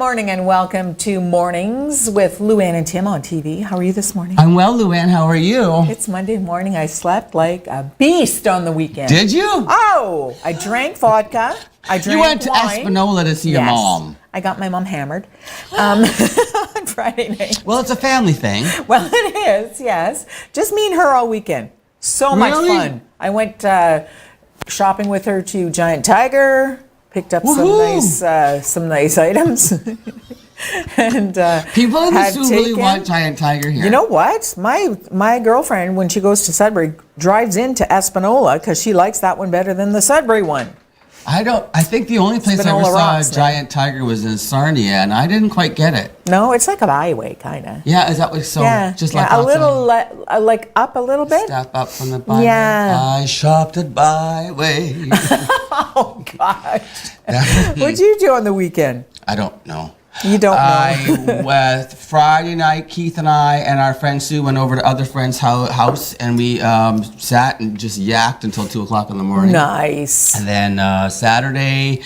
morning and welcome to Mornings with Luann and Tim on TV. How are you this morning? I'm well, Luann. How are you? It's Monday morning. I slept like a beast on the weekend. Did you? Oh, I drank vodka. I drank You went to wine. Espanola to see your mom. I got my mom hammered on Friday night. Well, it's a family thing. Well, it is, yes. Just me and her all weekend. So much fun. I went shopping with her to Giant Tiger. Picked up some nice items. And people in the zoo really want Giant Tiger here. You know what? My girlfriend, when she goes to Sudbury, drives into Espanola because she likes that one better than the Sudbury one. I think the only place I ever saw a Giant Tiger was in Sarnia, and I didn't quite get it. No, it's like a byway, kind of. Yeah, is that what? So just like a little, like up a little bit. Step up from the byway. Yeah. I shopped at Byway. Oh gosh. What'd you do on the weekend? I don't know. You don't know. Friday night, Keith and I and our friend Sue went over to other friends' house, and we sat and just yacked until 2 o'clock in the morning. Nice. And then Saturday,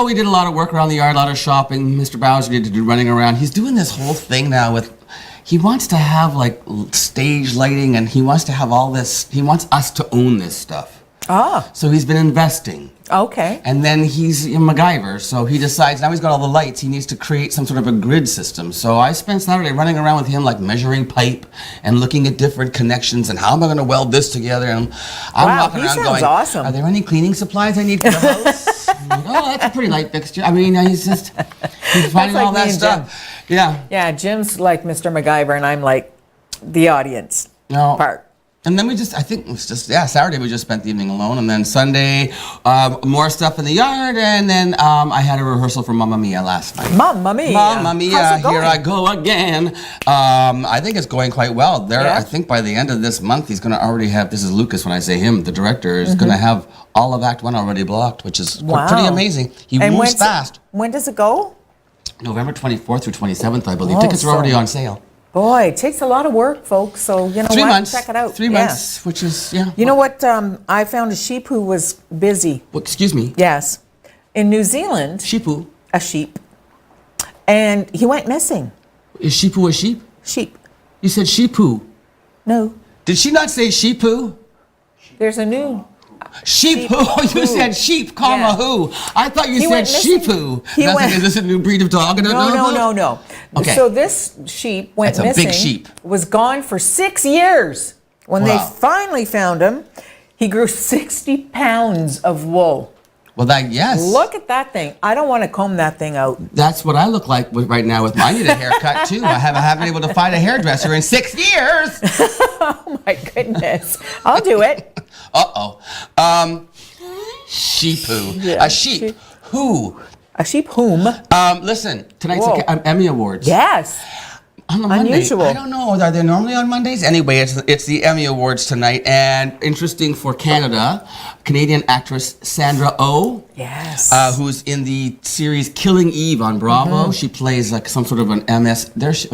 we did a lot of work around the yard, a lot of shopping. Mr. Bowser did running around. He's doing this whole thing now with, he wants to have like stage lighting, and he wants to have all this, he wants us to own this stuff. Ah. So he's been investing. Okay. And then he's a MacGyver, so he decides now he's got all the lights, he needs to create some sort of a grid system. So I spent Saturday running around with him, like measuring pipe and looking at different connections and how am I going to weld this together. And I'm walking around going, awesome. Are there any cleaning supplies I need for the house? Like, that's a pretty light fixture. I mean, he's finding all that stuff. Yeah. Yeah, Jim's like Mr. MacGyver, and I'm like the audience part. And then Saturday we just spent the evening alone, and then Sunday, more stuff in the yard, and then I had a rehearsal for Mamma Mia last night. Mamma Mia. Mamma Mia, here I go again. I think it's going quite well. I think by the end of this month, he's going to already have, this is Lucas when I say him, the director, is going to have all of Act 1 already blocked, which is pretty amazing. He moves fast. When does it go? November 24th through 27th, I believe. Tickets are already on sale. Boy, it takes a lot of work, folks, so you know 3 months. Check it out. 3 months, which is, You know what? I found a sheep who was busy. Well, excuse me? Yes. In New Zealand. Sheepoo. A sheep. And he went missing. Is sheepoo a sheep? Sheep. You said sheepoo. No. Did she not say sheepoo? There's a new... Sheepoo. You said sheep, comma, who. I thought you said sheepoo. Is this a new breed of dog? No. Okay. So this sheep went missing. That's a big sheep. Was gone for 6 years. When they finally found him, he grew 60 pounds of wool. Well, yes. Look at that thing. I don't want to comb that thing out. That's what I look like right now with I need a haircut too. I haven't been able to find a hairdresser in 6 years. Oh my goodness. I'll do it. Uh-oh. Sheepoo. Yeah. A sheep. Who? A sheep whom? Listen, tonight's Emmy Awards. Yes. On Unusual. I don't know. Are they normally on Mondays? Anyway, it's the Emmy Awards tonight, and interesting for Canada, Canadian actress Sandra Oh. Yes. Who's in the series Killing Eve on Bravo. She plays like some sort of an MS. There's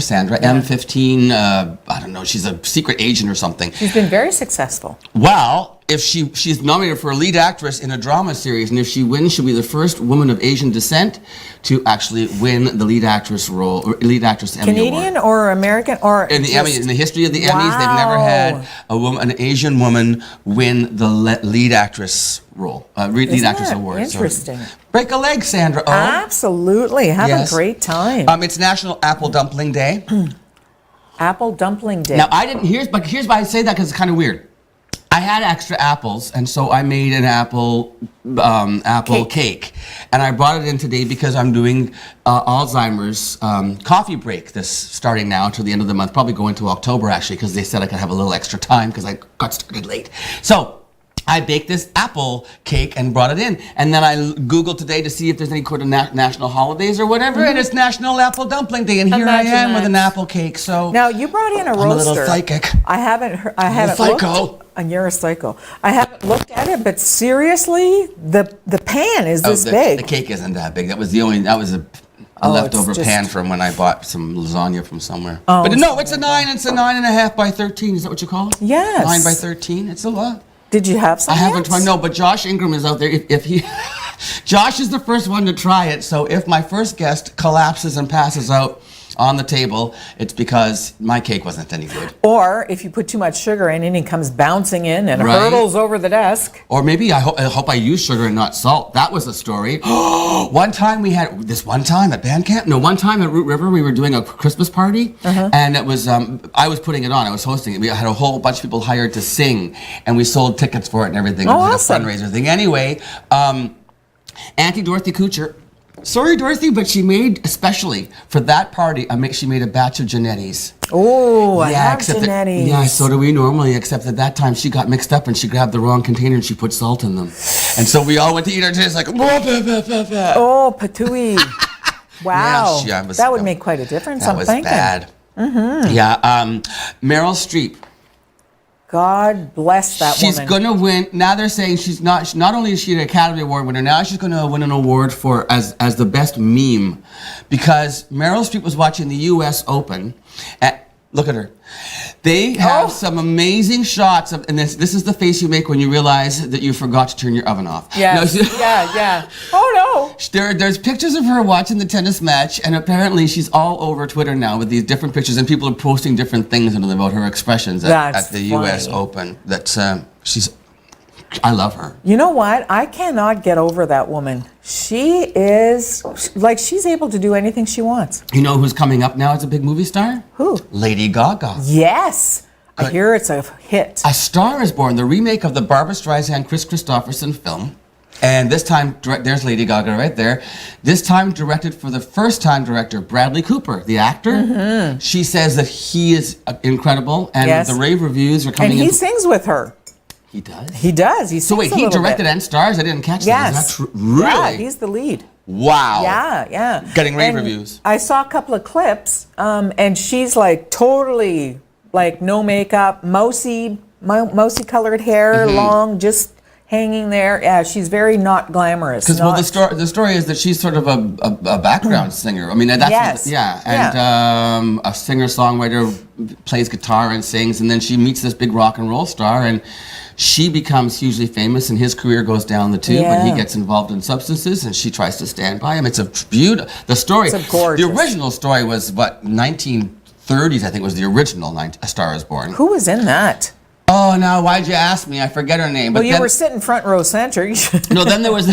Sandra. Yeah. M15. I don't know. She's a secret agent or something. She's been very successful. Well, if she's nominated for a lead actress in a drama series, and if she wins, she'll be the first woman of Asian descent to actually win the lead actress role, or lead actress Emmy Award. Canadian or American or in the Emmy, in the history of the Emmys, they've never had an Asian woman win the lead actress role, lead actress award. Interesting. So, break a leg, Sandra Oh. Absolutely. Have a great time. It's National Apple Dumpling Day. Apple Dumpling Day. Now here's why I say that, because it's kind of weird. I had extra apples, and so I made an apple cake, and I brought it in today because I'm doing Alzheimer's coffee break starting now until the end of the month, probably going to October actually, because they said I could have a little extra time because I got started late. So I baked this apple cake and brought it in, and then I Googled today to see if there's any kind of national holidays or whatever, and it's National Apple Dumpling Day, and here I am with an apple cake. So now you brought in a roaster. I'm a little psychic. I haven't looked. And you're a psycho. I haven't looked at it, but seriously, the pan is this big. The cake isn't that big. That was a leftover pan from when I bought some lasagna from somewhere. Oh, but no, it's a 9. It's a 9.5 by 13. Is that what you call it? Yes. 9 by 13. It's a lot. Did you have some? I haven't tried. No, but Josh Ingram is out there. If he Josh is the first one to try it, so if my first guest collapses and passes out on the table, it's because my cake wasn't any good. Or if you put too much sugar in and he comes bouncing in and hurdles over the desk. Or maybe I hope I used sugar and not salt. That was a story. One time at band camp. No, one time at Root River, we were doing a Christmas party, and it was I was putting it on. I was hosting it. We had a whole bunch of people hired to sing, and we sold tickets for it and everything. It was like a fundraiser thing. Anyway, Auntie Dorothy Kuchar. Sorry, Dorothy, but she made, especially for that party, she made a batch of Janettis. Oh, I love Janettis. Yeah, so do we normally, except at that time she got mixed up and she grabbed the wrong container and she put salt in them. And so we all went to eat our Janettis like, oh, patooey. Wow. Yeah, that would make quite a difference, I'm thinking. That was bad. Yeah, Meryl Streep. God bless that woman. She's gonna win. Now they're saying she's not only is she an Academy Award winner, now she's gonna win an award for as the best meme, because Meryl Streep was watching the U.S. Open. Look at her. They have some amazing shots of, and this is the face you make when you realize that you forgot to turn your oven off. Yes. Yeah. Oh no. There's pictures of her watching the tennis match, and apparently she's all over Twitter now with these different pictures, and people are posting different things about her expressions at the U.S. Open. I love her. You know what? I cannot get over that woman. She is, she's able to do anything she wants. You know who's coming up now as a big movie star? Who? Lady Gaga. Yes. I hear it's a hit. A Star is Born, the remake of the Barbra Streisand, Chris Christopherson film. And this time, there's Lady Gaga right there. This time directed for the first-time director, Bradley Cooper, the actor. She says that he is incredible, and the rave reviews are coming in. And he sings with her. He does? He does. He sings so wait, he directed and stars? I didn't catch that. Is that true? Really? Yeah, he's the lead. Wow. Yeah. Getting rave reviews. I saw a couple of clips, and she's totally no makeup, mousy colored hair, long, just hanging there. Yeah, she's very not glamorous. Because the story is that she's sort of a background singer. I mean, that's and a singer-songwriter, plays guitar and sings, and then she meets this big rock and roll star, and she becomes hugely famous, and his career goes down the tube, and he gets involved in substances, and she tries to stand by him. It's a beautiful. The story. It's gorgeous. The original story was 1930s. I think was the original A Star Is Born. Who was in that? Oh, now why'd you ask me? I forget her name. Well, you were sitting front row center. No, then there was.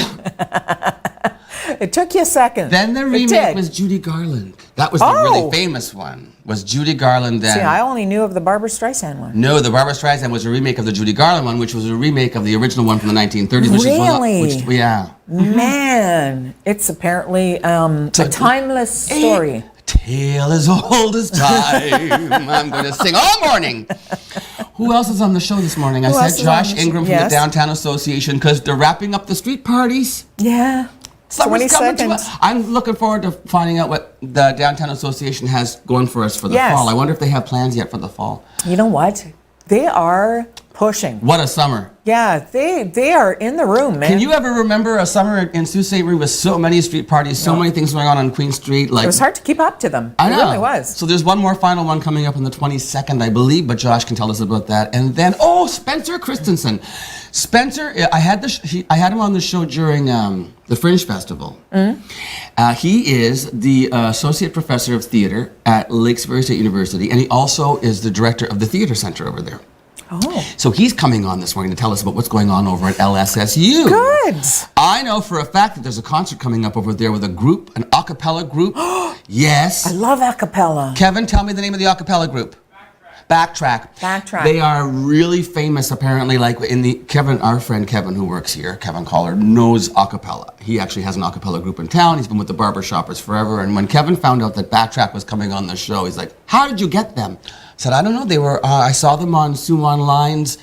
It took you a second. Then the remake was Judy Garland. That was the really famous one. Was Judy Garland then? See, I only knew of the Barbra Streisand one. No, the Barbra Streisand was a remake of the Judy Garland one, which was a remake of the original one from the 1930s. Really? Yeah. Man, it's apparently a timeless story. Tale as old as time. I'm going to sing all morning. Who else is on the show this morning? I said Josh Ingram from the Downtown Association, because they're wrapping up the street parties. Yeah. Summer's coming to us. I'm looking forward to finding out what the Downtown Association has going for us for the fall. I wonder if they have plans yet for the fall. You know what? They are pushing. What a summer. Yeah, they are in the room, man. Can you ever remember a summer in Sault Ste. Marie with so many street parties, so many things going on Queen Street? It was hard to keep up to them. I know. It really was. So there's one more final one coming up on the 22nd, I believe, but Josh can tell us about that. And then, Spencer Christiansen. Spencer, I had him on the show during the Fringe Festival. He is the associate professor of theater at Lake Superior State University, and he also is the director of the theater center over there. So he's coming on this morning to tell us about what's going on over at LSSU. Good. I know for a fact that there's a concert coming up over there with a group, an a cappella group. Yes. I love a cappella. Kevin, tell me the name of the a cappella group. Backtrack. They are really famous, apparently. Kevin, our friend Kevin, who works here, Kevin Collard, knows a cappella. He actually has an a cappella group in town. He's been with the Barber Shoppers forever. And when Kevin found out that Backtrack was coming on the show, he's like, "How did you get them?" I said, "I don't know. They were. I saw them on Sue Online's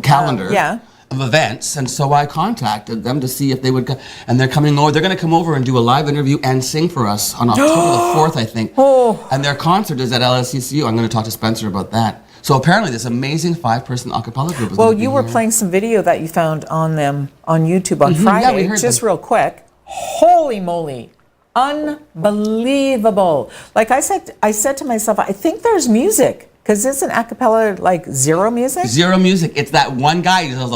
calendar." Of events, and so I contacted them to see if they would go, and they're coming over. They're going to come over and do a live interview and sing for us on October the 4th, I think. And their concert is at LSSU. I'm going to talk to Spencer about that. So apparently this amazing 5-person a cappella group is you were playing some video that you found on them on YouTube on Friday. Yeah, we heard just real quick. Holy moly. Unbelievable. Like I said to myself, I think there's music. Because isn't a cappella zero music? Zero music. It's that one guy who does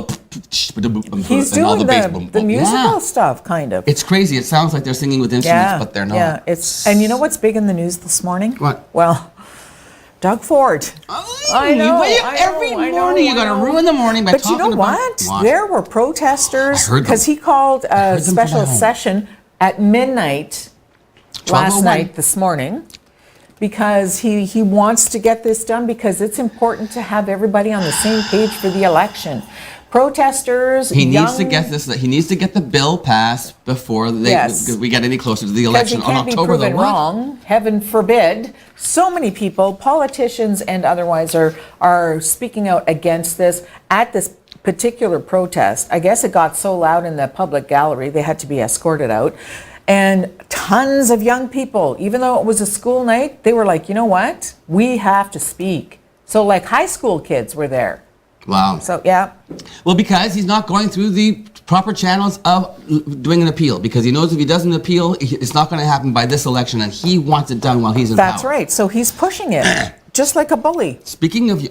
He's and all doing bass boom, the boom. musical stuff, kind of. It's crazy. It sounds like they're singing with instruments, but they're not. Yeah, and you know what's big in the news this morning? What? Well, Doug Ford. I know. Every morning you got to ruin the morning by talking about. But you know what? There were protesters because he called a them special from home. session at midnight last 12:01. night, this morning, because he wants to get this done because it's important to have everybody on the same page for the election. Protesters, He needs to get this. He needs to get the bill passed before we get any closer to the election on Because he October can't be proven wrong. Heaven forbid. So many people, politicians and otherwise, are speaking out against this at this particular protest. I guess it got so loud in the public gallery they had to be escorted out. And tons of young people, even though it was a school night, they were like, you know what? We have to speak. So like high school kids were there. Wow. So, yeah. Well, because he's not going through the proper channels of doing an appeal, because he knows if he does an appeal, it's not going to happen by this election, and he wants it done while he's in power. That's right. So he's pushing it, just like a bully. Speaking of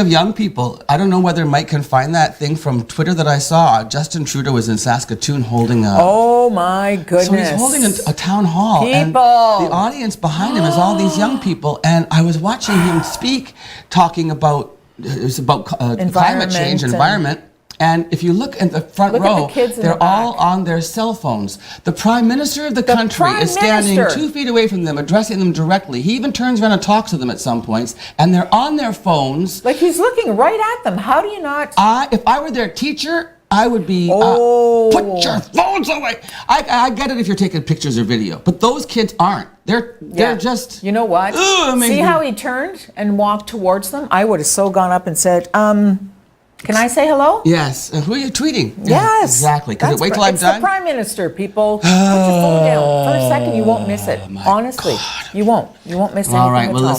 young people, I don't know whether Mike can find that thing from Twitter that I saw. Justin Trudeau was in Saskatoon holding a... Oh, my goodness. So he's holding a town hall. People. And the audience behind him is all these young people, and I was watching him speak, talking about... It was about climate change, environment. And if you look at the front row, they're all on their cell phones. The Prime Minister of the country is standing 2 feet away from them, addressing them directly. He even turns around and talks to them at some points, and they're on their phones. Like he's looking right at them. How do you not? If I were their teacher, I would be, put your phones away. I get it if you're taking pictures or video, but those kids aren't. They're just... You know what? See how he turned and walked towards them? I would have so gone up and said, can I say hello? Yes. Who are you tweeting? Yes. Exactly. Because wait till I'm done. It's the Prime Minister, people. Put your phone down. For a second, you won't miss it. Honestly, you won't. You won't miss anything All right, well, at all.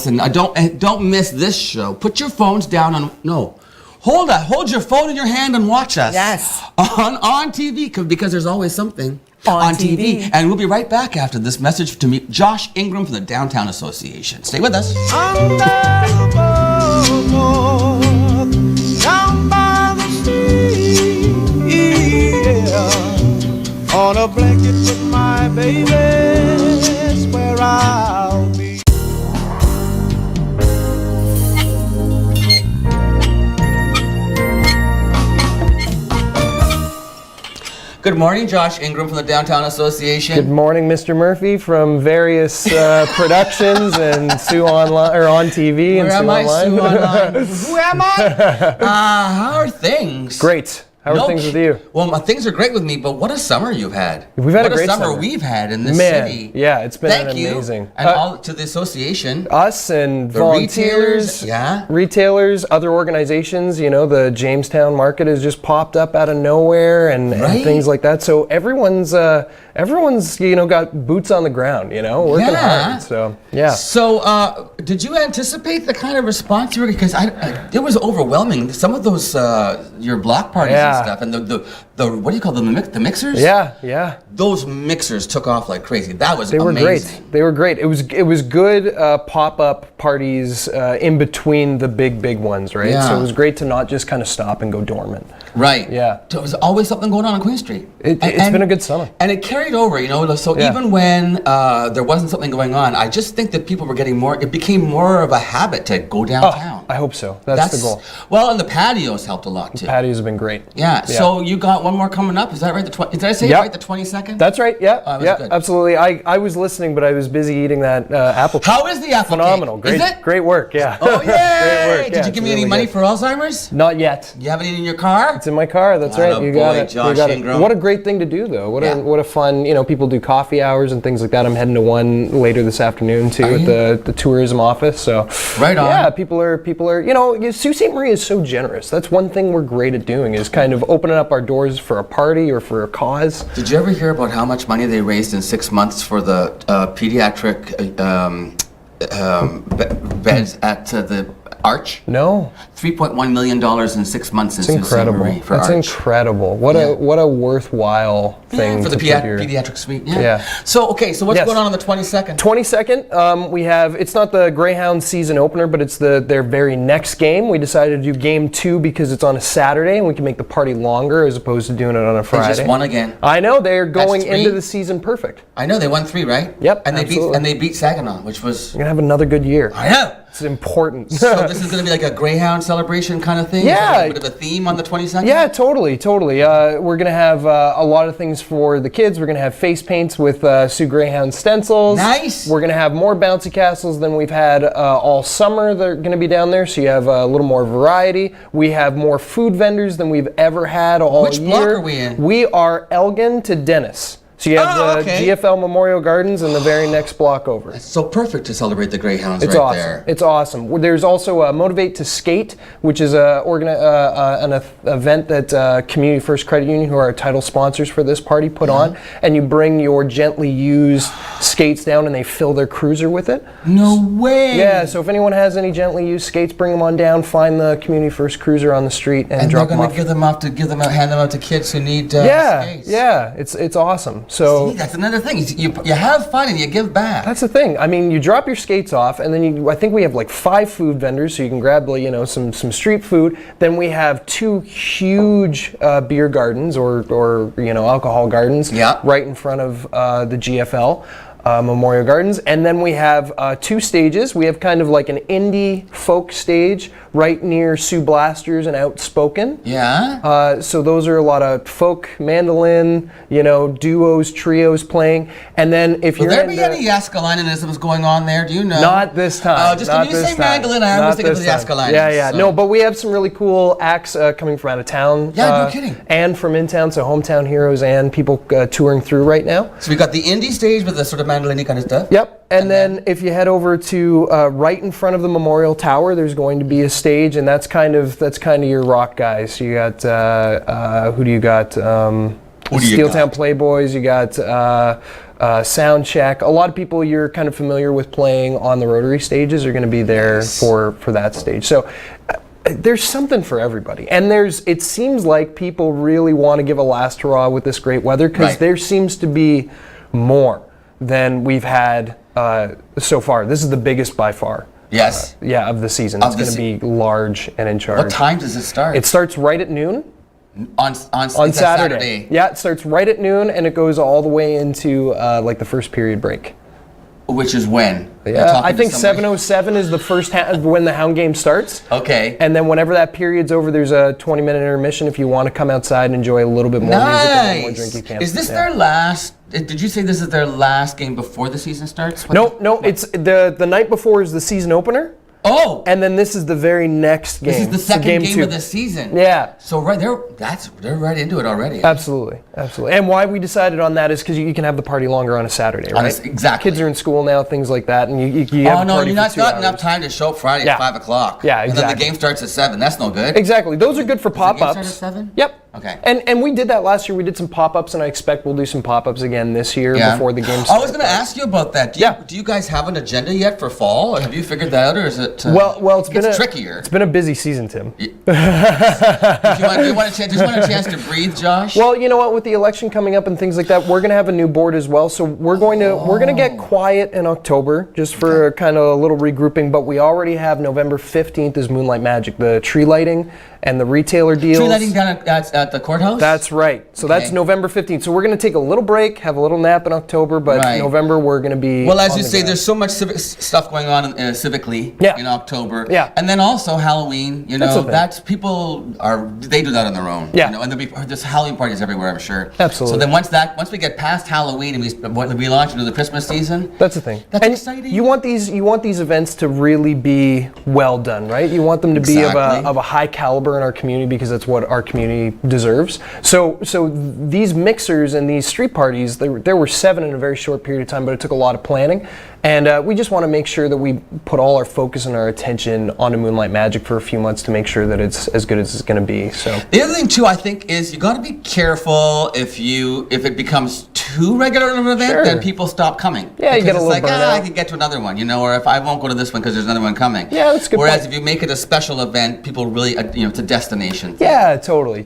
listen, don't miss this show. Put your phones down on... No. Hold your phone in your hand and watch us. Yes. On TV, because there's always something on TV. And we'll be right back after this message to meet Josh Ingram from the Downtown Association. Stay with us. Down by the sea, yeah. On a blanket with my baby, that's where I'll be. Good morning, Josh Ingram from the Downtown Association. Good morning, Mr. Murphy from various productions and Sue Online or on TV and Sue Online. Sue Online. Who am I? How are things? Great. How are things with you? Well, my things are great with me, but what a summer you've had. We've had a great summer summer we've had in this Man, city. yeah, it's been Thank amazing. You. And all to the association. Us and The volunteers, retailers, other organizations. You know, the Jamestown market has just popped up out of nowhere and things like that. So everyone's got boots on the ground. Working hard. So yeah. So did you anticipate the kind of response you were? Because it was overwhelming. Some of those your block parties and stuff, and the what do you call them? The mixers? Yeah. Those mixers took off like crazy. That was amazing. They were great. It was good pop-up parties in between the big ones, right? Yeah. So it was great to not just kind of stop and go dormant. Right. Yeah. There was always something going on Queen Street. It's been a good summer. And it carried over, So even when there wasn't something going on, I just think that people were getting more. It became more of a habit to go downtown. I hope so. That's the goal. Well, and the patios helped a lot too. Patios have been great. Yeah. So you got one more coming up. Is that right? Did I say it right? The 22nd? That's right. Yeah. Good. Absolutely. I was listening, but I was busy eating that apple cake. How is the apple Phenomenal. cake? Great. Is it? Great work. Yeah. Oh yeah. Great work. Did you give me any money for Alzheimer's? Not yet. You have it in your car? It's in my car. That's right. You got it. Josh Ingram. What a great thing to do, though. What a fun. People do coffee hours and things like that. I'm heading to one later this afternoon too at the tourism office. So right on. Yeah, people are. Sault Ste. Marie is so generous. That's one thing we're great at doing is kind of opening up our doors for a party or for a cause. Did you ever hear about how much money they raised in 6 months for the pediatric beds at the Arch. No. $3.1 million in 6 months in It's Sault Ste. incredible. Marie for That's Arch. incredible. What a worthwhile thing for the to put your... pediatric suite. Yeah. So what's Yes. going on the 22nd? 22nd, we have, it's not the Greyhound season opener, but it's their very next game. We decided to do game 2 because it's on a Saturday and we can make the party longer as opposed to doing it on a Friday. They just won again. I know, they're going That's 3. into the season perfect. I know they won 3, right? Yep, And absolutely. they beat Saginaw, which was. We're going to have another good year. I know. It's important. So this is going to be like a Greyhound celebration kind of thing? Yeah. Is that a bit of a theme on the 22nd? Yeah, totally. We're going to have a lot of things for the kids. We're going to have face paints with Sioux Greyhound stencils. Nice. We're going to have more bouncy castles than we've had all summer that are going to be down there, so you have a little more variety. We have more food vendors than we've ever had all Which year. block are we in? We are Elgin to Dennis. So you have the GFL Memorial Gardens and the very next block over. It's so perfect to celebrate the Greyhounds It's right awesome. there. It's awesome. There's also Motivate to Skate, which is an event that Community First Credit Union, who are our title sponsors for this party, put on. And you bring your gently used skates down and they fill their cruiser with it. No way. Yeah, so if anyone has any gently used skates, bring them on down, find the Community First cruiser on the street and drop them off. And they're going to hand them out to kids who need Yeah, skates. yeah, it's awesome. So See, that's another thing. You have fun and you give back. that's the thing. I mean, you drop your skates off, and then I think we have like 5 food vendors, so you can grab some street food. Then we have 2 huge beer gardens or alcohol gardens right in front of the GFL. Memorial Gardens, and then we have 2 stages. We have kind of like an indie folk stage right near Sioux Blasters and Outspoken. Yeah. So those are a lot of folk, mandolin, duos, trios playing. And then if Will you're there be any Yaskalanisms going on there? Do you know? Not this time. Just not when you this say time. mandolin, I always think of the Yaskalanis. Yeah. So. No, but we have some really cool acts coming from out of town. Yeah, no kidding. And from in town, so hometown heroes and people touring through right now. So we got the indie stage with the sort of mandolin kind of stuff. Yep. And then if you head over to right in front of the Memorial Tower, there's going to be a stage, and that's kind of your rock guys. You got who do you got? Steeltown Playboys. You got Sound Check. A lot of people you're kind of familiar with playing on the Rotary stages are going to be there for that stage. So there's something for everybody, and it seems like people really want to give a last hurrah with this great weather because there seems to be more than we've had so far. This is the biggest by far. Yes. Of the season. It's going to be large and in charge. What time does it start? It starts right at noon. On Saturday. Yeah, it starts right at noon and it goes all the way into like the first period break. Which is when? Yeah, I think 7:07 is the first when the Hound game starts. Okay. And then whenever that period's over, there's a 20-minute intermission. If you want to come outside and enjoy a little bit more music and more drink, you can. Is this their last? Did you say this is their last game before the season starts? No. It's the night before is the season opener. Oh. And then this is the very next game. This is the second game 2 of the season. Yeah. So they're right into it already. Absolutely. And why we decided on that is because you can have the party longer on a Saturday, right? Exactly. Kids are in school now, things like that, and you have a party for 2 hours. Not enough time to show up Friday at 5 o'clock. Yeah, exactly. And then the game starts at 7. That's no good. Exactly. Those are good for pop-ups. Does the game start at 7? Yep. Okay. And we did that last year. We did some pop-ups, and I expect we'll do some pop-ups again this year before the game starts. I was going to ask you about that. Do you guys have an agenda yet for fall, or have you figured that out, or is it? Well, it's trickier. It's been a busy season, Tim. Do you want a chance to breathe, Josh? Well, you know what? With the election coming up and things like that, we're going to have a new board as well. So we're going to get quiet in October just for kind of a little regrouping. But we already have November 15th is Moonlight Magic, the tree lighting and the retailer deals. Tree lighting down at the courthouse? That's right. So that's November 15th. So we're going to take a little break, have a little nap in October, but November we're going to be. Well, as you say, there's so much civic stuff going on civically in October. Yeah. And then also Halloween. That's people they do that on their own. Yeah. And there's Halloween parties everywhere, I'm sure. Absolutely. So then once we get past Halloween and we launch into the Christmas season. That's the thing. That's exciting. You want these events to really be well done, right? You want them to be of a high caliber in our community because that's what our community deserves. So these mixers and these street parties, there were 7 in a very short period of time, but it took a lot of planning. And we just want to make sure that we put all our focus and our attention onto Moonlight Magic for a few months to make sure that it's as good as it's going to be. So the other thing too, I think, is you got to be careful if it becomes too regular of an event, then people stop coming. Yeah, you get a little like, burnout. I can get to another one, or if I won't go to this one because there's another one coming. Yeah, that's a good Whereas point. if you make it a special event, people really, it's a destination. Yeah, totally.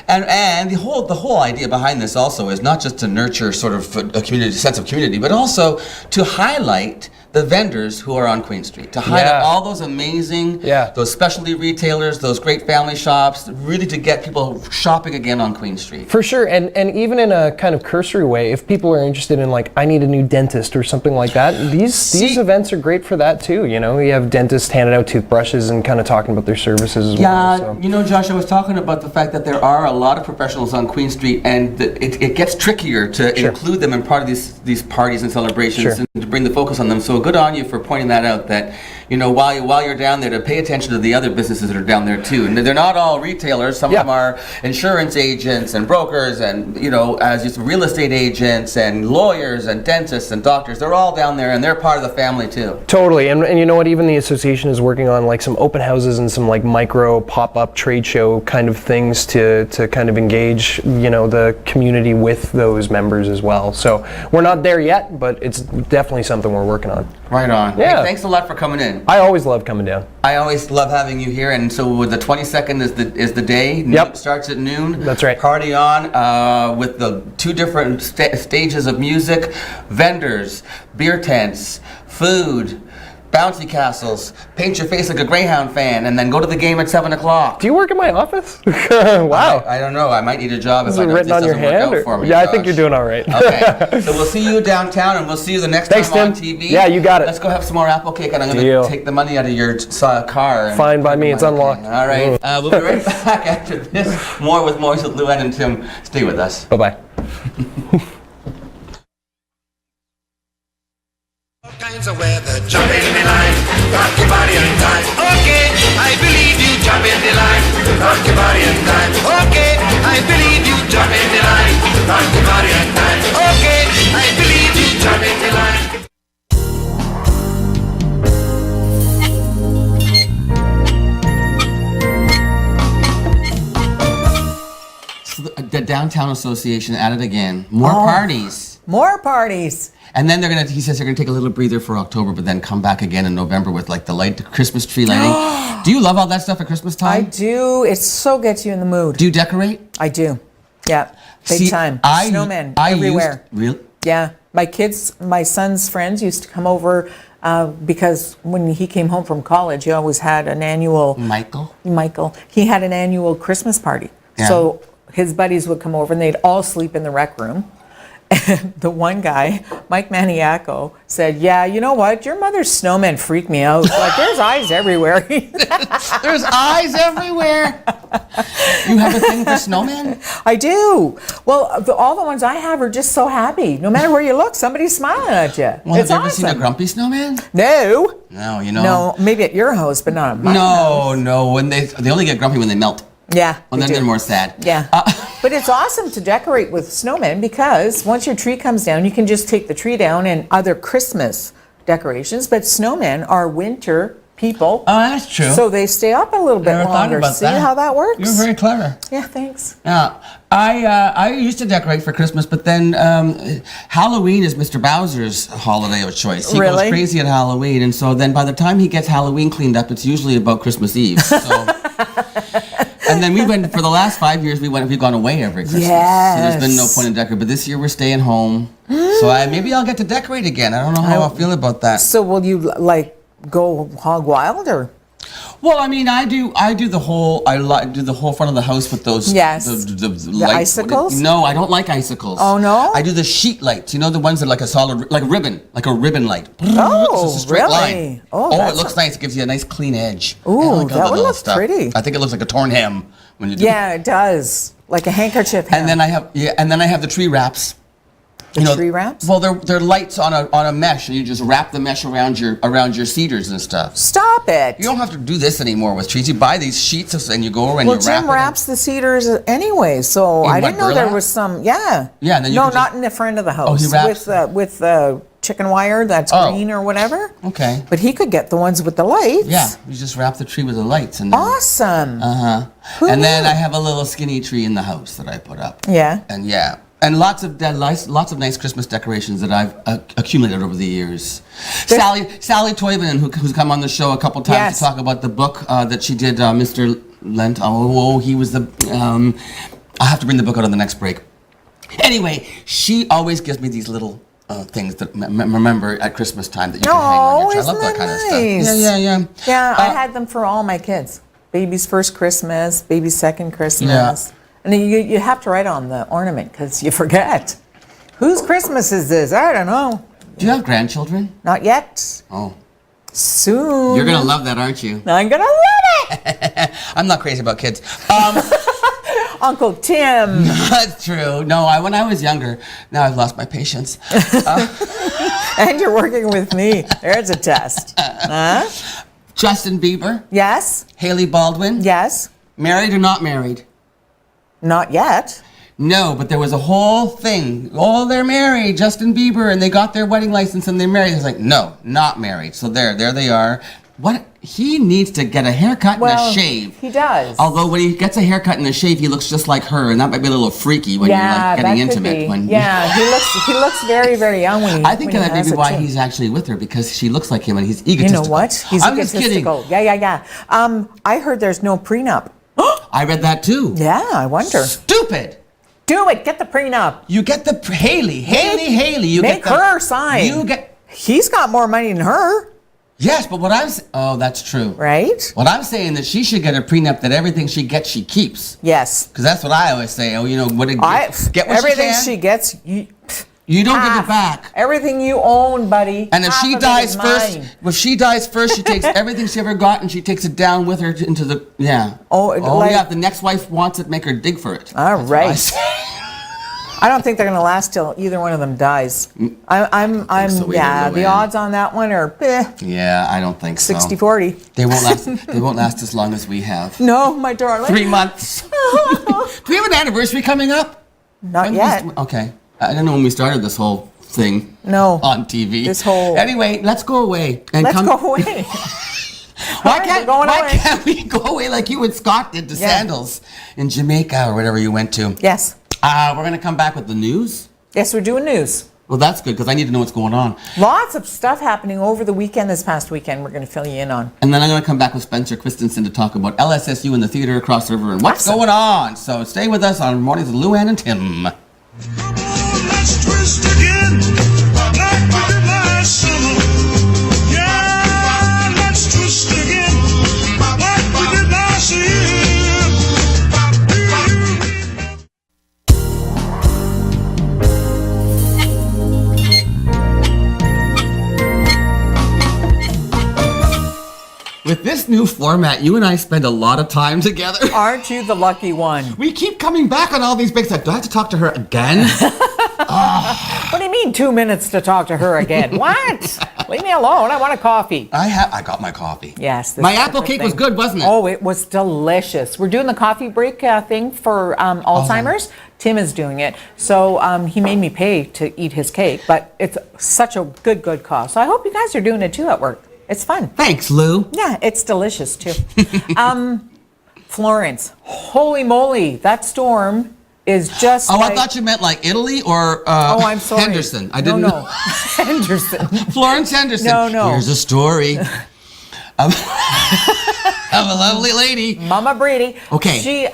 And the whole idea behind this also is not just to nurture sort of a community sense of community, but also to highlight the vendors who are on Queen Street, to highlight all those amazing, those specialty retailers, those great family shops, really to get people shopping again on Queen Street. For sure, and even in a kind of cursory way, if people are interested in like, I need a new dentist or something like that, these events are great for that too. You have dentists handing out toothbrushes and kind of talking about their services as well. Yeah, Josh, I was talking about the fact that there are a lot of professionals on Queen Street, and it gets trickier to include them in part of these parties and celebrations and to bring the focus on them. So good on you for pointing that out, that while you're down there, to pay attention to the other businesses that are down there too. And they're not all retailers. Some of them are insurance agents and brokers and as just real estate agents and lawyers and dentists and doctors. They're all down there and they're part of the family too. Totally. And you know what, even the association is working on like some open houses and some like micro pop-up trade show kind of things to kind of engage the community with those members as well. So we're not there yet, but it's definitely something we're working on. Right on. Yeah. Hey, thanks a lot for coming in. I always love coming down. I always love having you here, and so the 22nd is the day. Yep. Starts at noon. That's right. Party on with the two different stages of music, vendors, beer tents, food, bouncy castles, paint your face like a Greyhound fan, and then go to the game at 7 o'clock. Do you work in my office? Wow. I don't know. I might need a job if Is I it don't written this on your doesn't work hand? out for me. Yeah, I Josh. think you're doing all right. Okay. So we'll see you downtown, and we'll see you the next Thanks, time on Tim. TV. Yeah, you got it. Let's go have some more apple cake, and I'm going Deal. to take the money out of your car. And Fine by me. It's unlocked. All right. We'll be right back after this. More with Luann and Tim. Stay with us. Bye-bye. Kinds of weather, jump in the line, rock your body and time. Okay, I believe you, jump in the line, rock your body and time. Okay, I believe you, jump in the line, rock your body and time. Okay, I believe you, jump in the line. So the Downtown Association at it again. More parties. More parties. And then he says they're gonna take a little breather for October, but then come back again in November with like the Christmas tree lighting. Do you love all that stuff at Christmas I time? do. It so gets you in the mood. Do you decorate? I do. Yeah. Big time. Snowmen everywhere. Really? Yeah. My son's friends used to come over because when he came home from college, he always had an annual... Michael. He had an annual Christmas party. Yeah. So his buddies would come over and they'd all sleep in the rec room. And the one guy, Mike Maniaco, said, yeah, you know what? Your mother's snowmen freak me out. Like, there's eyes everywhere. There's eyes everywhere. You have a thing for snowmen? I do. Well, all the ones I have are just so happy. No matter where you look, somebody's smiling at you. Well, It's have you ever awesome. seen a grumpy snowman? No. No, No, maybe at your house, but not at my house. No. When they only get grumpy when they melt. Yeah. Well, then do. they're more sad. Yeah. But it's awesome to decorate with snowmen because once your tree comes down, you can just take the tree down and other Christmas decorations. But snowmen are winter people. Oh, that's true. So they stay up a little bit Never thought longer. about See that. how that works? You're very clever. Yeah, thanks. Yeah, I used to decorate for Christmas, but then Halloween is Mr. Bowser's holiday of choice. He Really? goes crazy at Halloween, and so then by the time he gets Halloween cleaned up, it's usually about Christmas Eve. So. And then for the last 5 years, we've gone away every Christmas. Yes. So there's been no point in decorating. But this year we're staying home. So maybe I'll get to decorate again. I don't know how I'll feel about that. So will you go hog wild or? Well, I mean, I do the whole do the whole front of the house with those the lights. icicles? No, I don't like icicles. Oh, no? I do the sheet lights. You know, the ones that are like a solid like a ribbon light. Oh, it's a straight really? line. Oh, it looks nice. It gives you a nice clean edge. Ooh, I like all that the would little look pretty. I think it looks like a torn hem when you do it. Yeah, it does. Like a handkerchief. And then I have the tree wraps. Tree wraps? Well, they're lights on a mesh, and you just wrap the mesh around your cedars and stuff. Stop it. You don't have to do this anymore with trees. You buy these sheets and you go over and Well, you wrap Jim it. wraps the cedars anyway, so I what, didn't know there burlap? was some. Yeah. Yeah, and then you no, can not just- in the front of the house. he wraps with chicken wire that's green or whatever. Okay. But he could get the ones with the lights. Yeah, you just wrap the tree with the lights and then, Awesome. and then I have a little skinny tree in the house that I put up. Yeah. And lots of nice Christmas decorations that I've accumulated over the years. Sally Toivonen, who's come on the show a couple times to talk about the book that she did, Mr. Lent. Oh, he was the. I'll have to bring the book out on the next break. Anyway, she always gives me these little things that remember at Christmas time that you can hang on your tree. I love that kind of stuff. Yeah. Yeah, I had them for all my kids. Baby's first Christmas, baby's second Christmas. Yeah. And you have to write on the ornament because you forget. Whose Christmas is this? I don't know. Do you have grandchildren? Not yet. Oh. Soon. You're going to love that, aren't you? I'm going to love it. I'm not crazy about kids. Uncle Tim. That's true. No, when I was younger, now I've lost my patience. And you're working with me. There's a test. Huh? Justin Bieber. Yes. Haley Baldwin. Yes. Married or not married? Not yet. No, but there was a whole thing. Oh, they're married, Justin Bieber, and they got their wedding license and they're married. It's like, no, not married. So there they are. What? He needs to get a haircut and a shave. He does. Although when he gets a haircut and a shave, he looks just like her, and that might be a little freaky when you're like getting intimate. He looks very, very young when he. I think that may be why he's actually with her, because she looks like him and he's egotistical. You know what? He's egotistical. Yeah. I heard there's no prenup. I read that too. Yeah, I wonder. Stupid. Do it. Get the prenup. You get the Haley. You make get her sign. He's got more money than her. Yes, but that's true. Right? What I'm saying that she should get a prenup that everything she gets, she keeps. Yes. Because that's what I always say. Oh, get what everything she gets. You don't give it back. Everything you own, buddy. And if she dies first, she takes everything she ever got and she takes it down with her into the If the next wife wants it, make her dig for it. All right. I don't think they're going to last till either one of them dies. The odds on that one are Yeah, I don't think so. 60-40. They won't last. They won't last as long as we have. No, my darling. 3 months. Do we have an anniversary coming up? Not yet. Okay. I don't know when we started this whole thing. No. On TV. Anyway, let's go away. Go away. Why can't we go away like you and Scott did to Sandals in Jamaica or whatever you went to? Yes. We're going to come back with the news. Yes, we're doing news. Well, that's good because I need to know what's going on. Lots of stuff happening over the weekend, this past weekend, we're going to fill you in on. And then I'm going to come back with Spencer Christiansen to talk about LSSU and the theater across the river and what's going on. So stay with us on Mornings with Lou Ann and Tim. Come on, let's twist again, like we did last summer. Yeah, let's twist again, like we did last year. With this new format, you and I spend a lot of time together. Aren't you the lucky one? We keep coming back on all these big stuff. Do I have to talk to her again? What do you mean 2 minutes to talk to her again? What? Leave me alone. I want a coffee. I got my coffee. Yes. My apple cake was good, wasn't it? Oh, it was delicious. We're doing the coffee break thing for Alzheimer's. Tim is doing it. So he made me pay to eat his cake, but it's such a good cause. So I hope you guys are doing it too at work. It's fun. Thanks, Lou. Yeah, it's delicious too. Florence, holy moly, that storm is just I thought you meant like Italy or I'm sorry. Henderson. I didn't know. Henderson. Florence Henderson. No. Here's a story of a lovely lady. Mama Brady. Okay. She,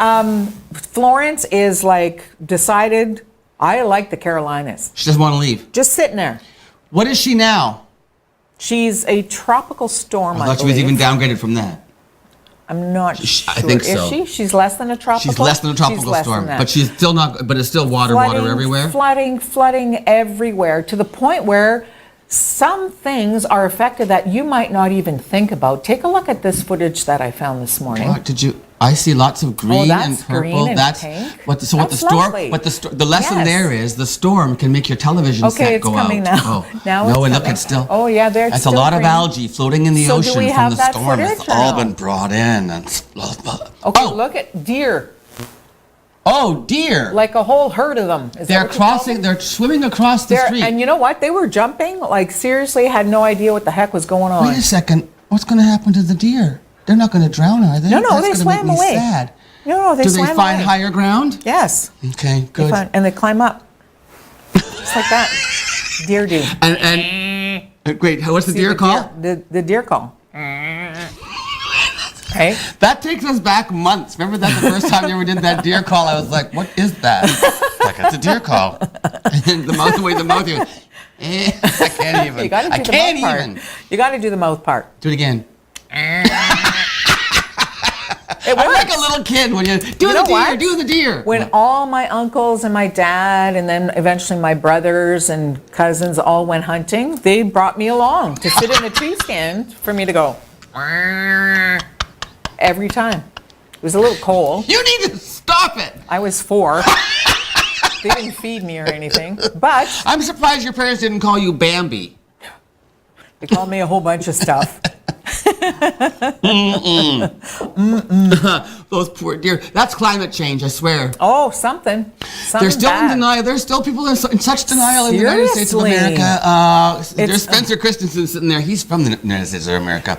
Florence is like decided, I like the Carolinas. She doesn't want to leave. Just sitting there. What is she now? She's a tropical storm, I thought she was even downgraded from that. I'm not sure. I think so. Is she? She's less than a tropical? She's less than a tropical storm. But she's still not, but it's still water everywhere? Flooding everywhere to the point where some things are affected that you might not even think about. Take a look at this footage that I found this morning. What did you? I see lots of green and purple. Green and that's pink. The lesson there is the storm can make your television set go out. Okay, it's coming now. Oh. Now no, it's and coming. look, it's still. Oh yeah, there's. That's still a lot green. of algae floating in the ocean do we from have the that storm. footage It's or all no? been brought in and. Okay, look at deer. Oh, deer. Like a whole herd of them. Is that They're what you call crossing, them? they're swimming across the street. And you know what? They were jumping, like seriously, had no idea what the heck was going on. Wait a second. What's going to happen to the deer? They're not going to drown, are they? No, That's they gonna swam make me away. sad. No, they Do swam they find away. higher ground? Yes. Okay, good. And they climb up. Just like that. Deer do. And great. What's the deer call? The deer call. Right? That takes us back months. Remember that the first time you ever did that deer call? I was like, what is that? Like, it's a deer call. And the mouth, I can't even. You got to do I the can't mouth even. part. You got to do the mouth part. Do it again. It I'm works. like a little kid when you do You the know deer, what? do the deer. When all my uncles and my dad and then eventually my brothers and cousins all went hunting, they brought me along to sit in a tree stand for me to go every time. It was a little cold. You need to stop it. I was 4. They didn't feed me or anything, but I'm surprised your parents didn't call you Bambi. they called me a whole bunch of stuff. Those poor deer. That's climate change, I swear. Oh, something They're still bad. in denial. There's still people in such denial in the United States of Seriously? America. There's It's- Spencer Christiansen sitting there. He's from the United States of America.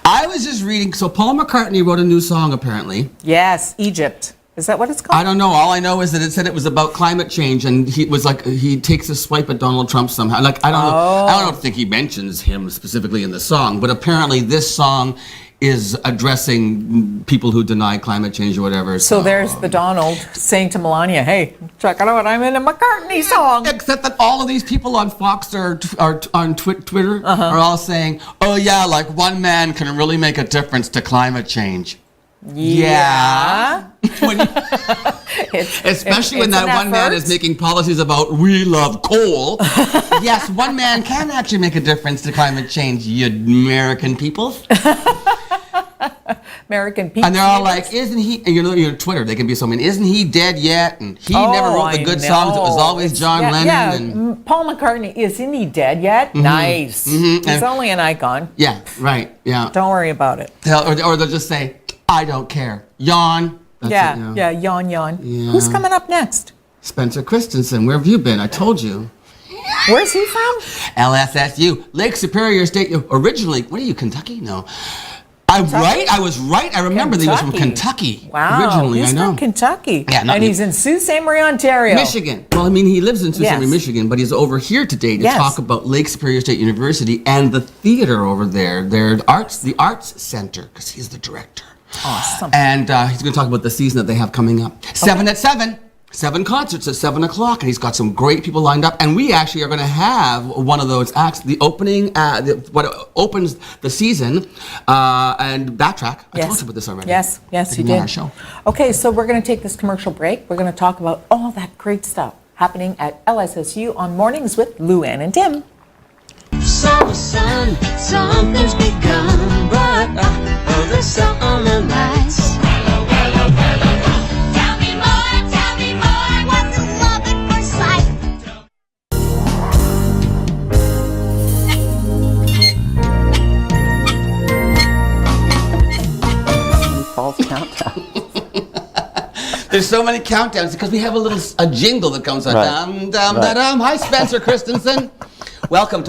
I was just reading. So Paul McCartney wrote a new song, apparently. Yes, Egypt. Is that what it's called? I don't know. All I know is that it said it was about climate change, and he was like, he takes a swipe at Donald Trump somehow. Like, I don't know. I don't think he mentions him specifically in the song, but apparently this song is addressing people who deny climate change or whatever. So there's the Donald saying to Melania, "Hey, check it out, I'm in a McCartney song." Except that all of these people on Fox are on Twitter are all saying, "Oh yeah, like one man can really make a difference to climate change." Yeah. When especially when that one man is making policies about we love coal. Yes, one man can actually make a difference to climate change, you American people. American people. And they're all like, isn't he, and you know, Twitter, they can be so mean, isn't he dead yet? And he never wrote the good songs, it was always John Lennon. Yeah, And Paul McCartney, isn't he dead yet? Nice. He's And- only an icon. yeah, right, yeah. Don't worry about it. Or they'll just say, I don't care. Yawn. That's Yeah, it, yeah, yawn, yawn. Yeah. Who's coming up next? Spencer Christiansen, where have you been? I told you. Where's he from? LSSU, Lake Superior State. Originally, what are you, Kentucky? No. I was right. I remember he was from Kentucky. Wow, Originally, he's I know. from Kentucky. Yeah, and he's in Sault Ste. Marie, Ontario. Michigan. Well, I mean, he lives in Sault Ste. Marie, Yes. Michigan, but he's over here today to Yes. talk about Lake Superior State University and the theater over there. The Arts Center, because he's the director. Awesome. And he's going to talk about the season that they have coming up. 7 at 7. 7 concerts at 7 o'clock, and he's got some great people lined up. And we actually are going to have one of those acts, the opening, what opens the season, and Backtrack. I told you about this already. Yes, you On did. our show. Okay, so we're going to take this commercial break. We're going to talk about all that great stuff happening at LSSU on Mornings with Lou Ann and Tim. Summer sun, something's begun, but the summer nights. Tell me more, what's love at first sight? False countdown. There's so many countdowns because we have a jingle that comes on. Right. Dum, dum, da, dum. Hi, Spencer Christiansen. Welcome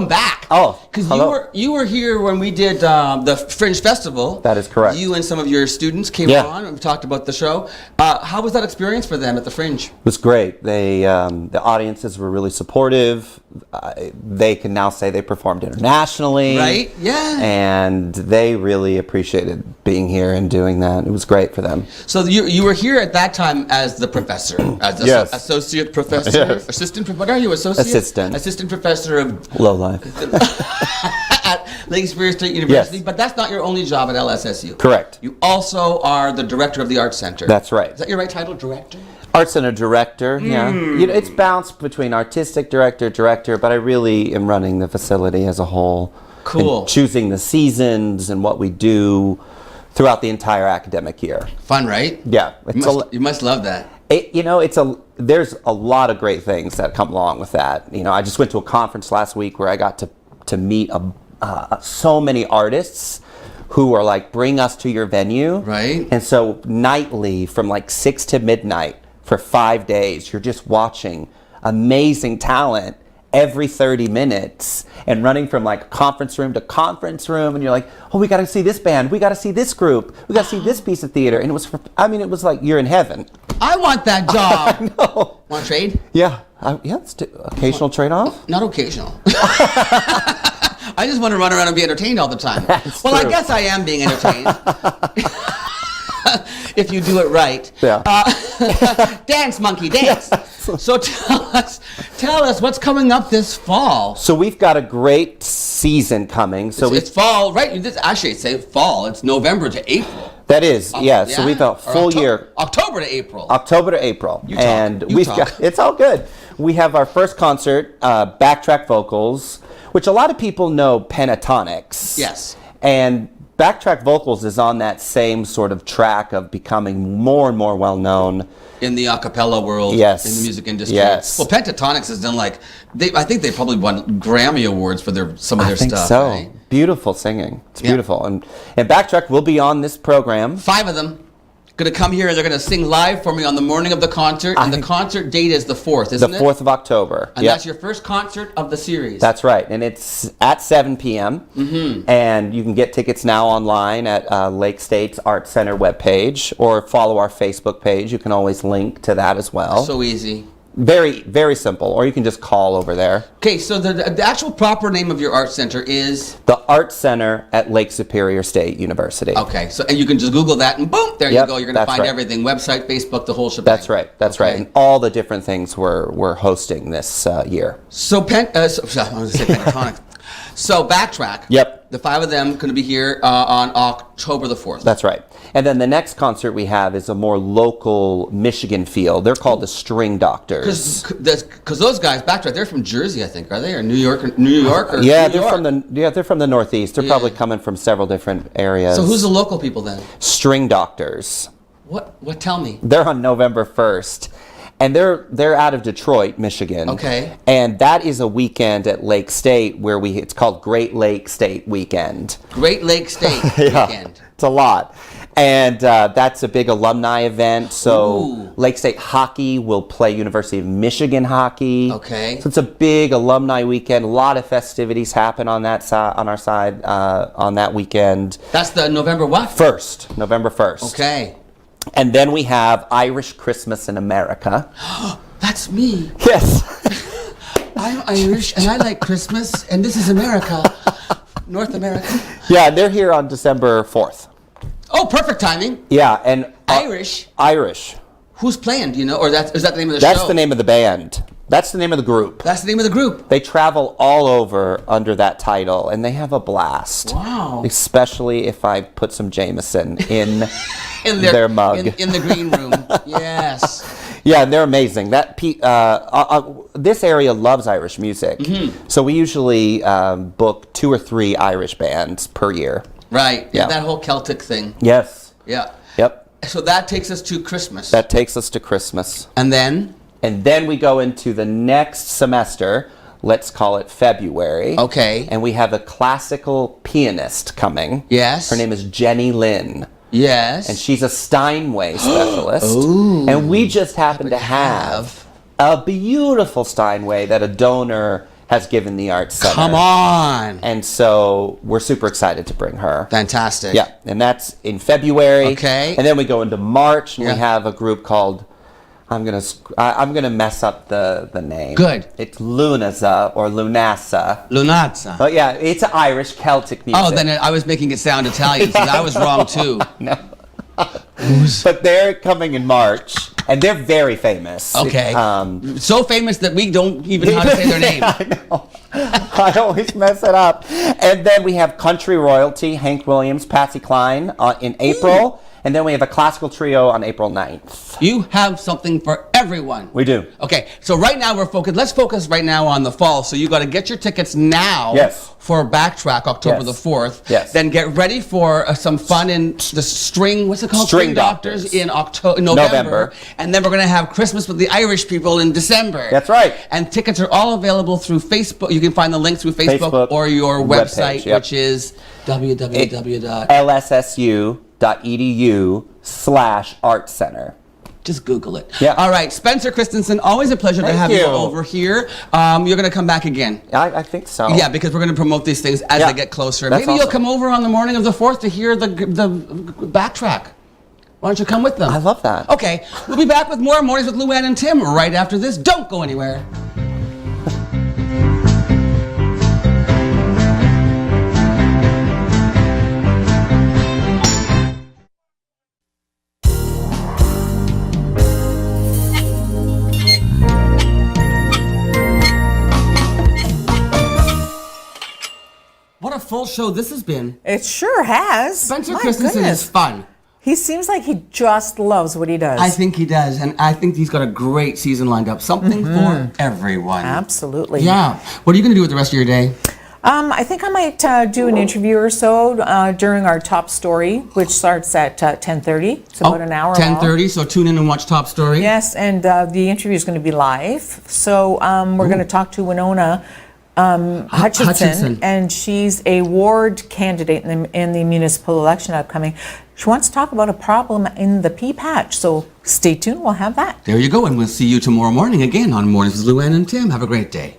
back. Oh, because hello. you were here when we did the Fringe Festival. That is correct. You and some of your students came on and we talked about the show. How was that experience for them at the Fringe? It was great. They the audiences were really supportive. They can now say they performed internationally. Right? Yeah. And they really appreciated being here and doing that. It was great for them. So you were here at that time as the professor, as Yes. associate professor, Yes. assistant. What are you? Assistant professor of Low life. at Lake Superior State University. Yes. But that's not your only job at LSSU. Correct. You also are the director of the Arts Center. That's right. Is that your right title, director? Arts Center director, yeah. You know, it's bounced between artistic director, but I really am running the facility as a whole. Cool. And choosing the seasons and what we do throughout the entire academic year. Fun, right? Yeah. You must love that. There's a lot of great things that come along with that. You know, I just went to a conference last week where I got to meet so many artists who are like, bring us to your venue. Right. And so nightly from like 6 to midnight for 5 days, you're just watching amazing talent every 30 minutes and running from like conference room to conference room, and you're like, oh, we got to see this band, we got to see this group, we got to see this piece of theater. And it was it was like you're in heaven. I want that job. I know. Want to trade? Yeah. Let's do occasional trade-off. Not occasional. I just want to run around and be entertained all the time. That's well, true. I guess I am being entertained. If you do it right. Yeah. Dance, monkey, dance. So tell us what's coming up this fall. So we've got a great season coming. So It's fall, right? Actually, say fall. It's November to April. that is, yeah. So we've got Or full year. October to April. October to April. You talk. And You we've talk. got, it's all good. We have our first concert, Backtrack Vocals, which a lot of people know Pentatonics. Yes. And Backtrack Vocals is on that same sort of track of becoming more and more well known. In the a cappella world, Yes. in the music industry. Yes. Well, Pentatonics has done I think they probably won Grammy Awards for some of their I think stuff. so. Right? Beautiful singing. It's Yeah. beautiful. And Backtrack will be on this program. 5 of them going to come here and they're going to sing live for me on the morning of the concert. And the concert date is the 4th, The isn't it? 4th of October. And Yep. that's your first concert of the series. That's right, and it's at 7 p.m. Mm-hmm. And you can get tickets now online at Lake State's Art Center webpage, or follow our Facebook page. You can always link to that as well. so easy. Very, very simple. Or you can just call over there. Okay, so the actual proper name of your art center is... The Art Center at Lake Superior State University. Okay, so and you can just Google that and boom, there you Yep, go. You're going to that's find right. everything. Website, Facebook, the whole shebang. That's right. That's right. Okay. And all the different things we're hosting this year. So, I was going to say Pentatonic. So, Backtrack. Yep. The 5 of them going to be here on October the 4th. That's right. And then the next concert we have is a more local Michigan feel. They're called the String Doctors. Because those guys, Backtrack, they're from Jersey, I think, are they? Or New York? Or New York? Or Yeah, New they're York? from the Northeast. They're Yeah. probably coming from several different areas. So, who's the local people then? String Doctors? What? Tell me. They're on November 1st. And they're out of Detroit, Michigan. Okay. And that is a weekend at Lake State where it's called Great Lake State Weekend. Great Lake State Yeah, weekend. it's a lot. And that's a big alumni event. So Ooh. Lake State Hockey will play University of Michigan hockey. Okay. So it's a big alumni weekend. A lot of festivities happen on that side, on our side, on that weekend. That's the November what? November 1st. Okay. And then we have Irish Christmas in America. That's me. Yes. I'm Irish and I like Christmas, and this is America. North America. Yeah, they're here on December 4th. Oh, perfect timing. Yeah, and Irish. Irish. Who's playing? Do you know? Or is that the name of the That's show? the name of the band. That's the name of the group. That's the name of the group. They travel all over under that title, and they have a blast. Wow. Especially if I put some Jameson in In their mug. In the green room. Yes. Yeah, and they're amazing. This area loves Irish music, so we usually book 2 or 3 Irish bands per year. Right. Yeah. That whole Celtic thing. Yes. Yeah. Yep. So that takes us to Christmas. That takes us to Christmas. And then? And then we go into the next semester, let's call it February. Okay. And we have a classical pianist coming. Yes. Her name is Jenny Lynn. Yes. And she's a Steinway specialist. Ooh. And we just happen to have a beautiful Steinway that a donor has given the Arts Center. Come on. And so we're super excited to bring her. Fantastic. Yeah, and that's in February. Okay. And then we go into March, and Yeah. we have a group called, I'm gonna mess up the name. Good. It's Lunaza or Lunasa. Lunazza. Oh yeah, it's Irish Celtic music. Oh, then I was making it sound Italian, so I was wrong too. No. But they're coming in March, and they're very famous. Okay. So famous that we don't even know how to say their name. I know. I always mess it up. And then we have country royalty, Hank Williams, Patsy Cline in April. And then we have a classical trio on April 9th. You have something for everyone. We do. Okay, so right now we're focused. Let's focus right now on the fall. So you got to get your tickets now. Yes. For Backtrack October Yes. the 4th. Yes. Then get ready for some fun in the string. What's it called? String Doctors. in November. And then we're going to have Christmas with the Irish people in December. That's right. And tickets are all available through Facebook. You can find the link through Facebook or your website, yep. which is www. LSSU.edu/Art Center. Just Google it. Yeah. All right, Spencer Christiansen, always a pleasure to Thank have you you. over here. You're going to come back again. I think so. Yeah, because we're going to promote these things as Yeah. they get closer. That's Maybe you'll awesome. come over on the morning of the 4th to hear the backtrack. Why don't you come with them? I love that. Okay, we'll be back with more Mornings with Luann and Tim right after this. Don't go anywhere. What a full show this has been. It sure has. Spencer My Christensen goodness. is fun. He seems like he just loves what he does. I think he does, and I think he's got a great season lined up. Something for everyone. Absolutely. Yeah. What are you going to do with the rest of your day? I think I might do an interview or so during our top story, which starts at 10:30. It's about an hour long. 10:30, so tune in and watch Top Story. Yes, and the interview is going to be live. So we're going to talk to Winona Hutchinson, and she's a ward candidate in the municipal election upcoming. She wants to talk about a problem in the pea patch. So stay tuned. We'll have that. There you go, and we'll see you tomorrow morning again on Mornings with Luann and Tim. Have a great day.